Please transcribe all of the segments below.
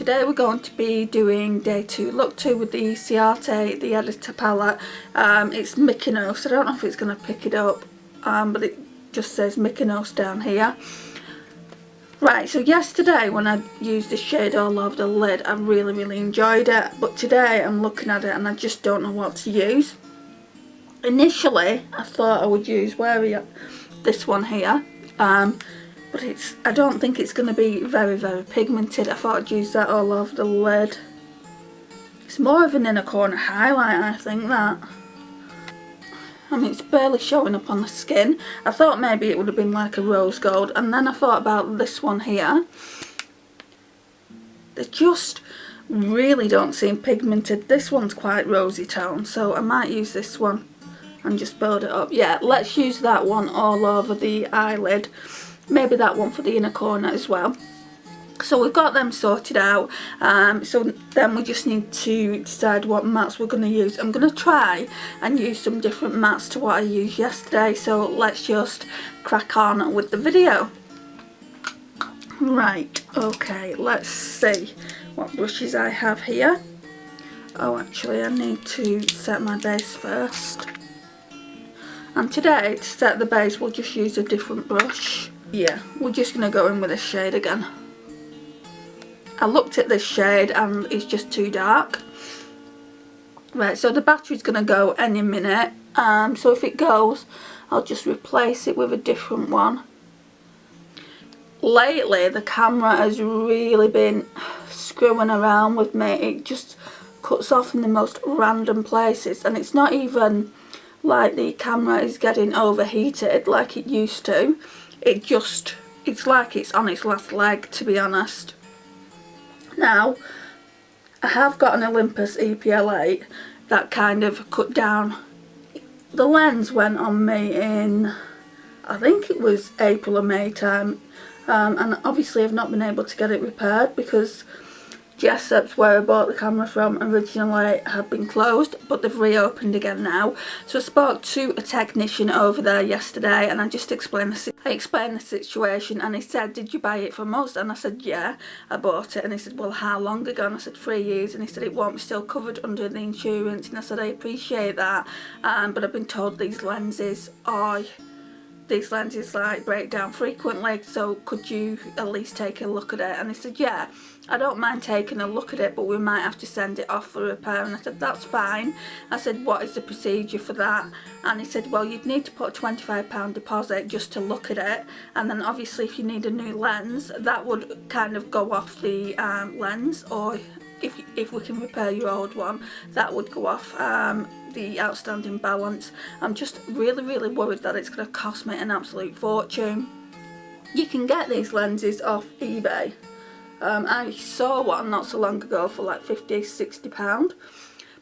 Today we're going to be doing day 2, look 2 with the Ciate, the editor palette. It's Mykanos. I don't know if it's going to pick it up, but it just says Mykanos down here. Right, so yesterday when I used the shade all over the lid, I really enjoyed it. But today I'm looking at it and I just don't know what to use. Initially, I thought I would use this one here. But I don't think it's going to be very pigmented. I thought I'd use that all over the lid. It's more of an inner corner highlight, I think, that. I mean, it's barely showing up on the skin. I thought maybe it would have been like a rose gold. And then I thought about this one here. They just really don't seem pigmented. This one's quite rosy tone, so I might use this one and just build it up. Yeah, let's use that one all over the eyelid. Maybe that one for the inner corner as well. So we've got them sorted out. So then we just need to decide what mattes we're going to use. I'm going to try and use some different mattes to what I used yesterday. So let's just crack on with the video. Right, okay, let's see what brushes I have here. Oh, actually I need to set my base first. And today, to set the base, we'll just use a different brush. Yeah, we're just going to go in with this shade again. I looked at this shade and it's just too dark. Right, so the battery's going to go any minute. So if it goes, I'll just replace it with a different one. Lately, the camera has really been screwing around with me. It just cuts off in the most random places. And it's not even like the camera is getting overheated like it used to. It's like it's on its last leg, to be honest. Now, I have got an Olympus EPL8 that kind of cut down. The lens went on me in, I think it was April or May time. And obviously I've not been able to get it repaired because Jessop's, where I bought the camera from originally, had been closed, but they've reopened again now. So I spoke to a technician over there yesterday and I just explained the situation, and he said, "Did you buy it from us?" And I said, "Yeah, I bought it." And he said, "Well, how long ago?" And I said, 3 years. And he said, "It won't be still covered under the insurance." And I said, "I appreciate that, but I've been told these lenses like break down frequently, so could you at least take a look at it?" And he said, "Yeah, I don't mind taking a look at it, but we might have to send it off for repair." And I said, "That's fine." I said, "What is the procedure for that?" And he said, "Well, you'd need to put a £25 deposit just to look at it, and then obviously if you need a new lens, that would kind of go off the lens, or if we can repair your old one, that would go off the outstanding balance." I'm just really worried that it's going to cost me an absolute fortune. You can get these lenses off eBay. I saw one not so long ago for like £50–60,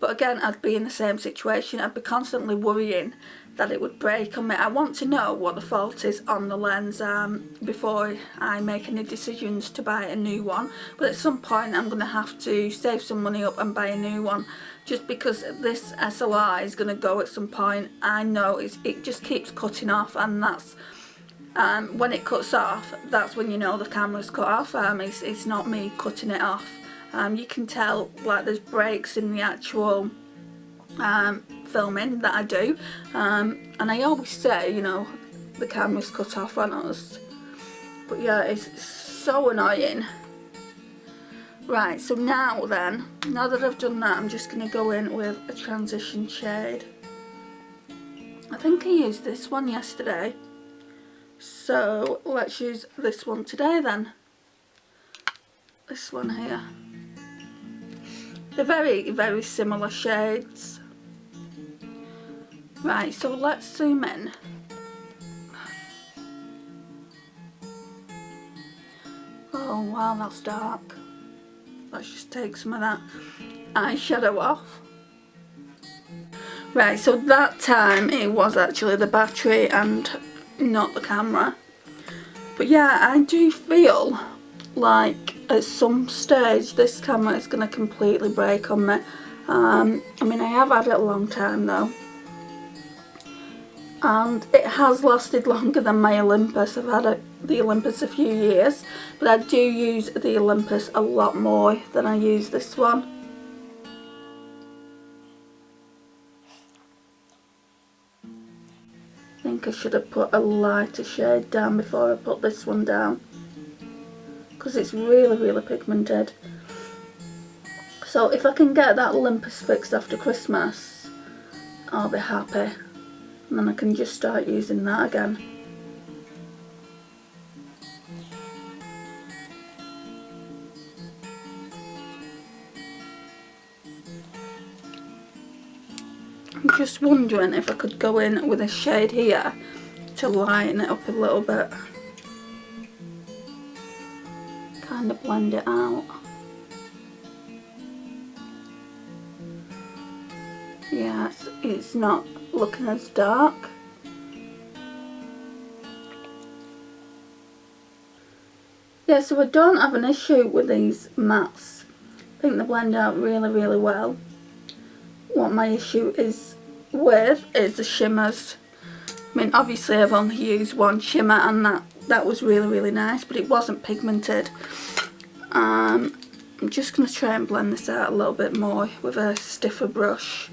but again, I'd be in the same situation. I'd be constantly worrying that it would break on me. I want to know what the fault is on the lens before I make any decisions to buy a new one. But at some point I'm going to have to save some money up and buy a new one, just because this SLR is going to go at some point. I know it just keeps cutting off, and that's when it cuts off, that's when you know the camera's cut off. It's not me cutting it off. You can tell, like, there's breaks in the actual filming that I do, and I always say, you know, the camera's cut off on us, but yeah, it's so annoying. Right, so now that I've done that, I'm just going to go in with a transition shade. I think I used this one yesterday, so let's use this one today then. This one here. They're very similar shades. Right, so let's zoom in. Oh wow, that's dark. Let's just take some of that eyeshadow off. Right, so that time it was actually the battery and not the camera. But yeah, I do feel like at some stage this camera is going to completely break on me. I mean, I have had it a long time though. and it has lasted longer than my Olympus. I've had the Olympus a few years, but I do use the Olympus a lot more than I use this one. I think I should have put a lighter shade down before I put this one down, because it's really pigmented. So if I can get that Olympus fixed after Christmas, I'll be happy, and then I can just start using that again. I'm just wondering if I could go in with a shade here to lighten it up a little bit. Kind of blend it out. Yeah, it's not looking as dark. Yeah, so I don't have an issue with these mattes. I think they blend out really well. What my issue is with is the shimmers. I mean, obviously I've only used one shimmer, and that was really nice, but it wasn't pigmented. I'm just going to try and blend this out a little bit more with a stiffer brush.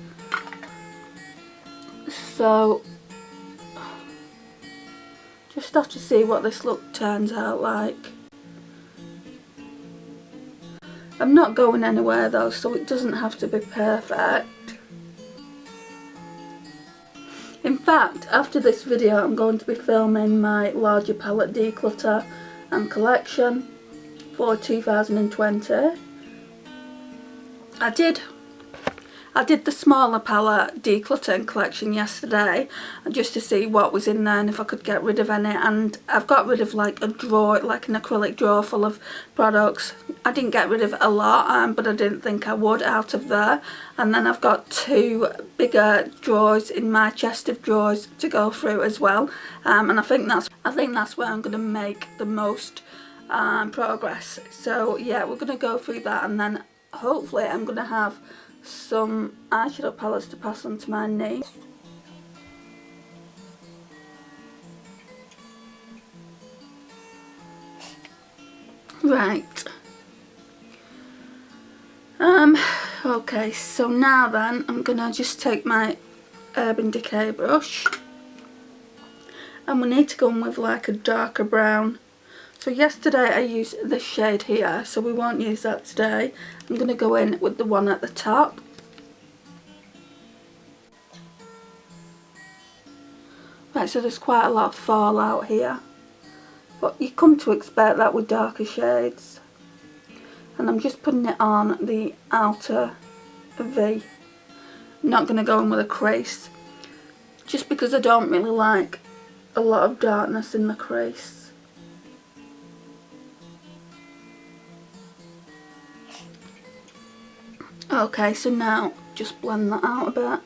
So just have to see what this look turns out like. I'm not going anywhere though, so it doesn't have to be perfect. In fact, after this video I'm going to be filming my larger palette declutter and collection for 2020. I did the smaller palette declutter and collection yesterday, just to see what was in there and if I could get rid of any, and I've got rid of like a drawer, like an acrylic drawer full of products. I didn't get rid of a lot, but I didn't think I would out of there. And then I've got two bigger drawers in my chest of drawers to go through as well, and I think that's where I'm going to make the most progress. So yeah, we're going to go through that, and then hopefully I'm going to have some eyeshadow palettes to pass on to my niece. Right. Okay, so now then I'm gonna just take my Urban Decay brush, and we need to go in with like a darker brown. So yesterday I used this shade here, so we won't use that today. I'm going to go in with the one at the top. Right, so there's quite a lot of fallout here, but you come to expect that with darker shades. And I'm just putting it on the outer V. I'm not going to go in with a crease, just because I don't really like a lot of darkness in the crease. Okay, so now just blend that out a bit.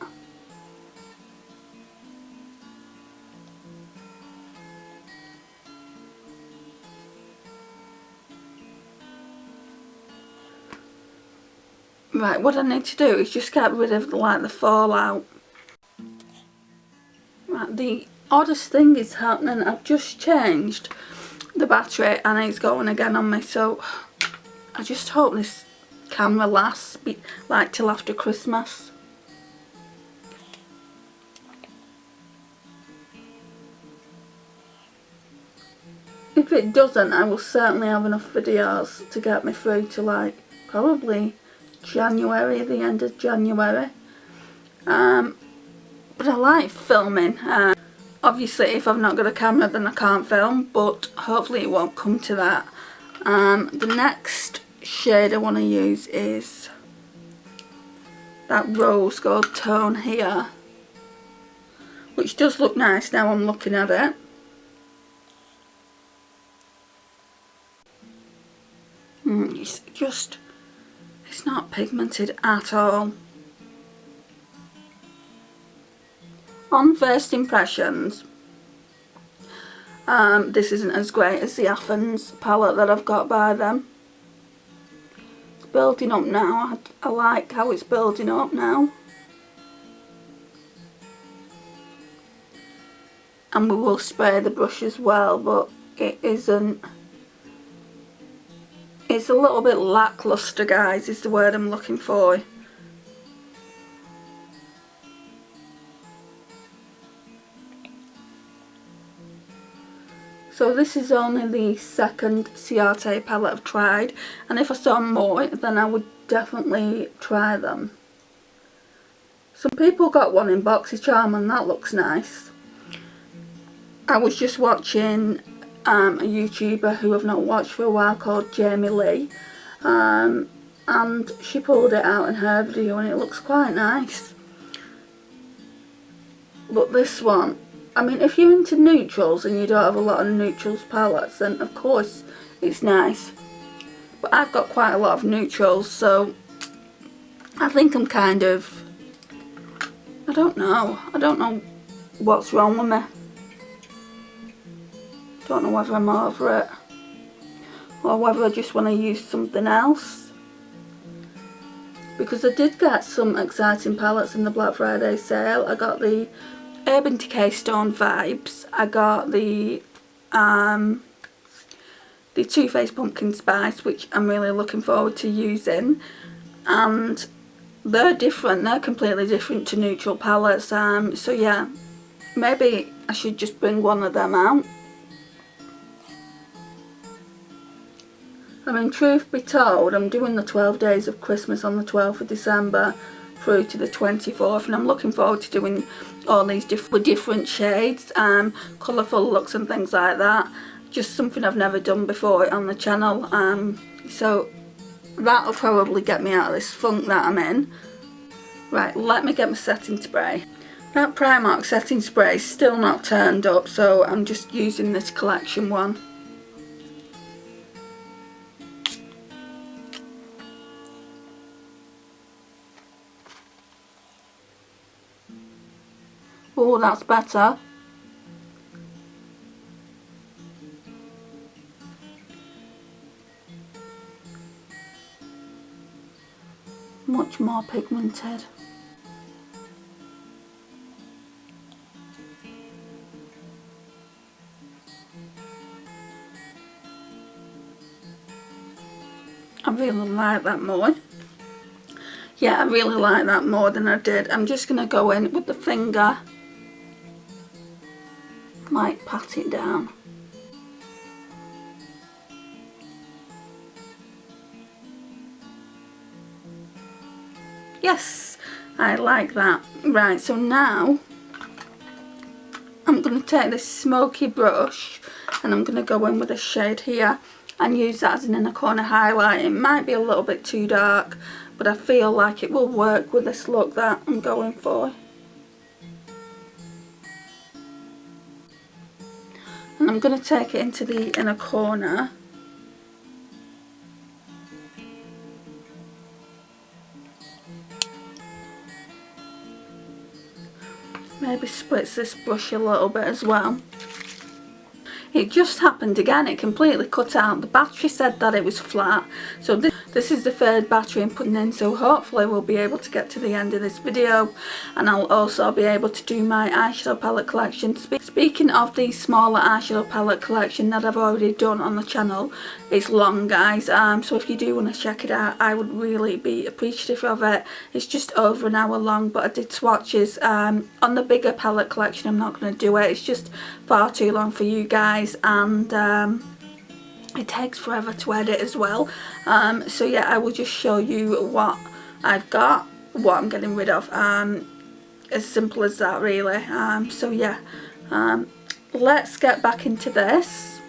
Right, what I need to do is just get rid of like the fallout. Right, the oddest thing is happening. I've just changed the battery and it's going again on me, so I just hope this camera lasts like till after Christmas. If it doesn't, I will certainly have enough videos to get me through to like probably January, the end of January. But I like filming. Obviously if I've not got a camera then I can't film, but hopefully it won't come to that. The next shade I want to use is that rose gold tone here, which does look nice now I'm looking at it. It's not pigmented at all. On first impressions, this isn't as great as the Athens palette that I've got by them. It's building up now. I like how it's building up now. and we will spray the brush as well, but it isn't, it's a little bit lackluster, guys, is the word I'm looking for. So this is only the second Ciate palette I've tried, and if I saw more then I would definitely try them. Some people got one in BoxyCharm and that looks nice. I was just watching a YouTuber who I've not watched for a while called Jamie Lee, and she pulled it out in her video and it looks quite nice. But this one, I mean, if you're into neutrals and you don't have a lot of neutrals palettes, then of course it's nice. But I've got quite a lot of neutrals, so I think I'm kind of, I don't know what's wrong with me. Don't know whether I'm over it or whether I just want to use something else. Because I did get some exciting palettes in the Black Friday sale. I got the Urban Decay Stone Vibes. I got the Too Faced Pumpkin Spice, which I'm really looking forward to using. And they're different. They're completely different to neutral palettes. So yeah, maybe I should just bring one of them out. I mean, truth be told, I'm doing the 12 days of Christmas on the 12th of December through to the 24th, and I'm looking forward to doing all these different shades, colourful looks and things like that. Just something I've never done before on the channel, so that'll probably get me out of this funk that I'm in. Right, let me get my setting spray. That Primark setting spray is still not turned up, so I'm just using this collection one. Oh, that's better. Much more pigmented. I really like that more. Yeah, I really like that more than I did. I'm just going to go in with the finger, like pat it down. Yes, I like that. Right, so now I'm going to take this smoky brush and I'm going to go in with a shade here and use that as an inner corner highlight. It might be a little bit too dark, but I feel like it will work with this look that I'm going for. And I'm going to take it into the inner corner. Maybe splits this brush a little bit as well. It just happened again, it completely cut out. The battery said that it was flat, so this is the third battery I'm putting in, so hopefully we'll be able to get to the end of this video and I'll also be able to do my eyeshadow palette collection. Speaking of the smaller eyeshadow palette collection that I've already done on the channel, it's long, guys, so if you do want to check it out, I would really be appreciative of it. It's just over an hour long, but I did swatches on the bigger palette collection. I'm not going to do it, it's just far too long for you guys, and it takes forever to edit as well. So yeah, I will just show you what I've got, what I'm getting rid of, as simple as that really. So yeah, let's get back into this.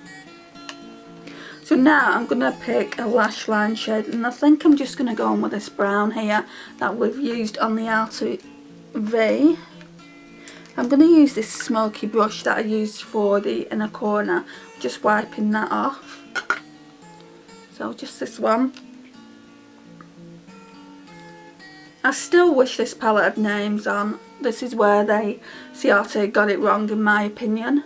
So now I'm going to pick a lash line shade, and I think I'm just going to go on with this brown here that we've used on the outer V. I'm going to use this smoky brush that I used for the inner corner, just wiping that off. So just this one. I still wish this palette had names on. This is where Ciate got it wrong in my opinion.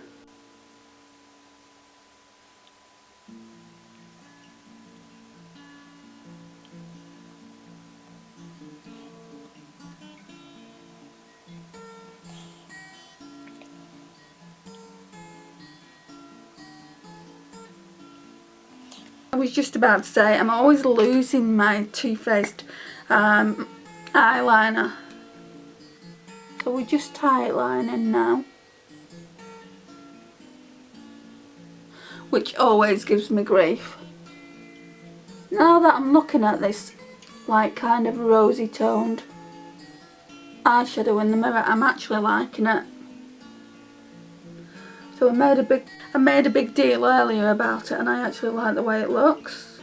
was just about to say, I'm always losing my Too Faced eyeliner. So we're just tightlining now, which always gives me grief. Now that I'm looking at this like kind of rosy toned eyeshadow in the mirror, I'm actually liking it. So I made a big deal earlier about it, and I actually like the way it looks.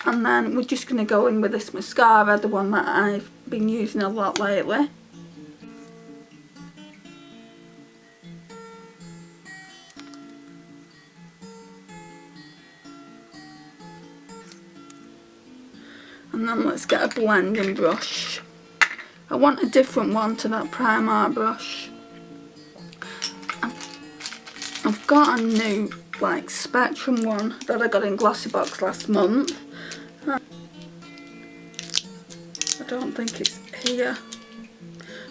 And then we're just going to go in with this mascara, the one that I've been using a lot lately. And then let's get a blending brush. I want a different one to that Primark brush. I've got a new like Spectrum one that I got in Glossybox last month. I don't think it's here.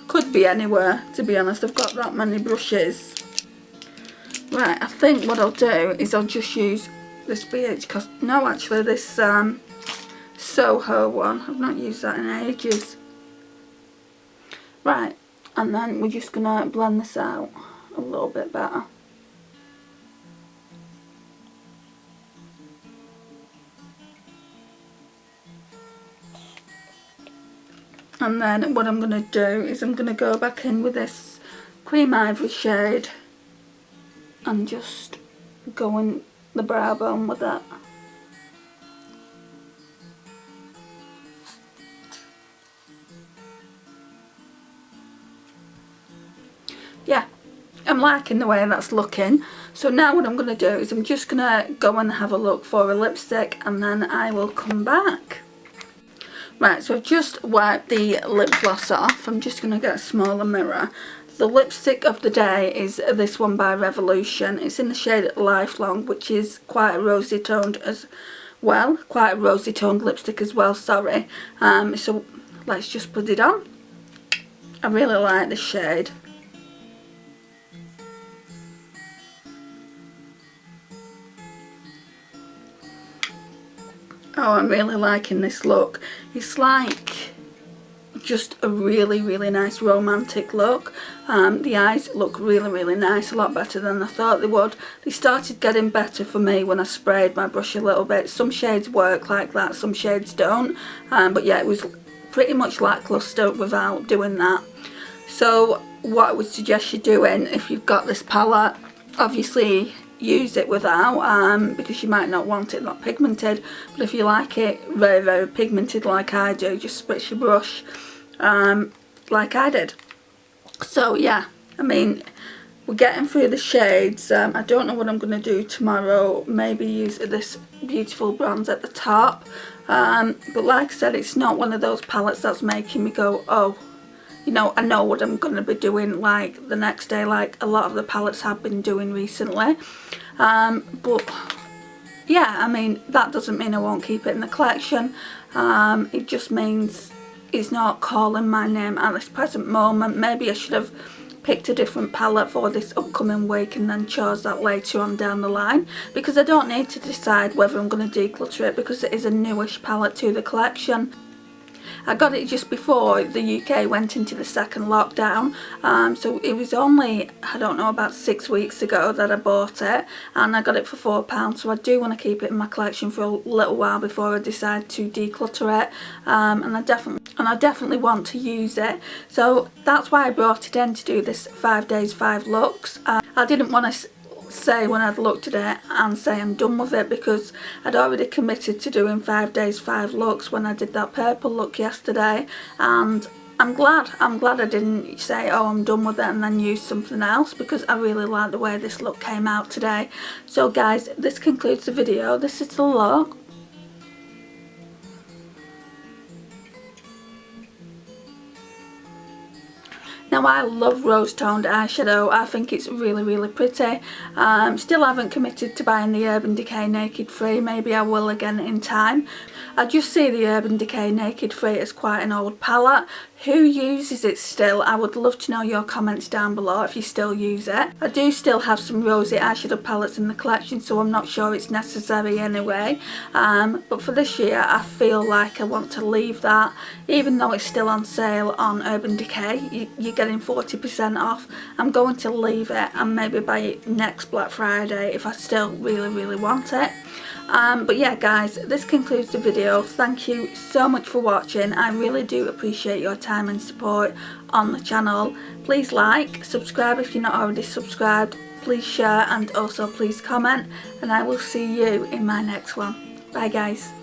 Could be anywhere, to be honest. I've got that many brushes. Right, I think what I'll do is I'll just use this BH, no, actually this Soho one. I've not used that in ages. Right, and then we're just going to blend this out a little bit better. And then what I'm going to do is I'm going to go back in with this Cream Ivory shade and just go in the brow bone with that. Yeah, I'm liking the way that's looking. So now what I'm going to do is I'm just going to go and have a look for a lipstick, and then I will come back. Right, so I've just wiped the lip gloss off. I'm just going to get a smaller mirror. The lipstick of the day is this one by Revolution. It's in the shade Lifelong, which is quite a rosy toned as well. Quite a rosy toned lipstick as well, sorry. So let's just put it on. I really like this shade. Oh, I'm really liking this look. It's like just a really, really nice romantic look. The eyes look really, really nice, a lot better than I thought they would. They started getting better for me when I sprayed my brush a little bit. Some shades work like that, some shades don't. But yeah, it was pretty much lackluster without doing that. So what I would suggest you doing, if you've got this palette, obviously use it without, because you might not want it that pigmented, but if you like it very, very pigmented like I do, just spritz your brush like I did. So yeah, I mean, we're getting through the shades. I don't know what I'm going to do tomorrow. Maybe use this beautiful bronze at the top, but like I said, it's not one of those palettes that's making me go, oh, you know, I know what I'm going to be doing like the next day, like a lot of the palettes have been doing recently. But yeah, I mean, that doesn't mean I won't keep it in the collection. It just means it's not calling my name at this present moment. Maybe I should have picked a different palette for this upcoming week and then chose that later on down the line, because I don't need to decide whether I'm going to declutter it, because it is a newish palette to the collection. I got it just before the UK went into the second lockdown, so it was only, I don't know, about 6 weeks ago that I bought it, and I got it for £4, so I do want to keep it in my collection for a little while before I decide to declutter it, and I definitely want to use it. So that's why I brought it in, to do this 5 days 5 looks. I didn't want to say when I'd looked at it and say I'm done with it, because I'd already committed to doing 5 days 5 looks when I did that purple look yesterday, and I'm glad I didn't say, oh, I'm done with it, and then use something else, because I really like the way this look came out today. So guys, this concludes the video. This is the look. Now, I love rose toned eyeshadow. I think it's really, really pretty. Still haven't committed to buying the Urban Decay Naked Free. Maybe I will again in time. I just see the Urban Decay Naked Free as quite an old palette. Who uses it still? I would love to know your comments down below if you still use it. I do still have some rosy eyeshadow palettes in the collection, so I'm not sure it's necessary anyway. But for this year I feel like I want to leave that, even though it's still on sale on Urban Decay. You're getting 40% off. I'm going to leave it and maybe buy it next Black Friday if I still really want it. But yeah guys, this concludes the video. Thank you so much for watching. I really do appreciate your time and support on the channel. Please like, subscribe if you're not already subscribed, please share, and also please comment, and I will see you in my next one. Bye guys.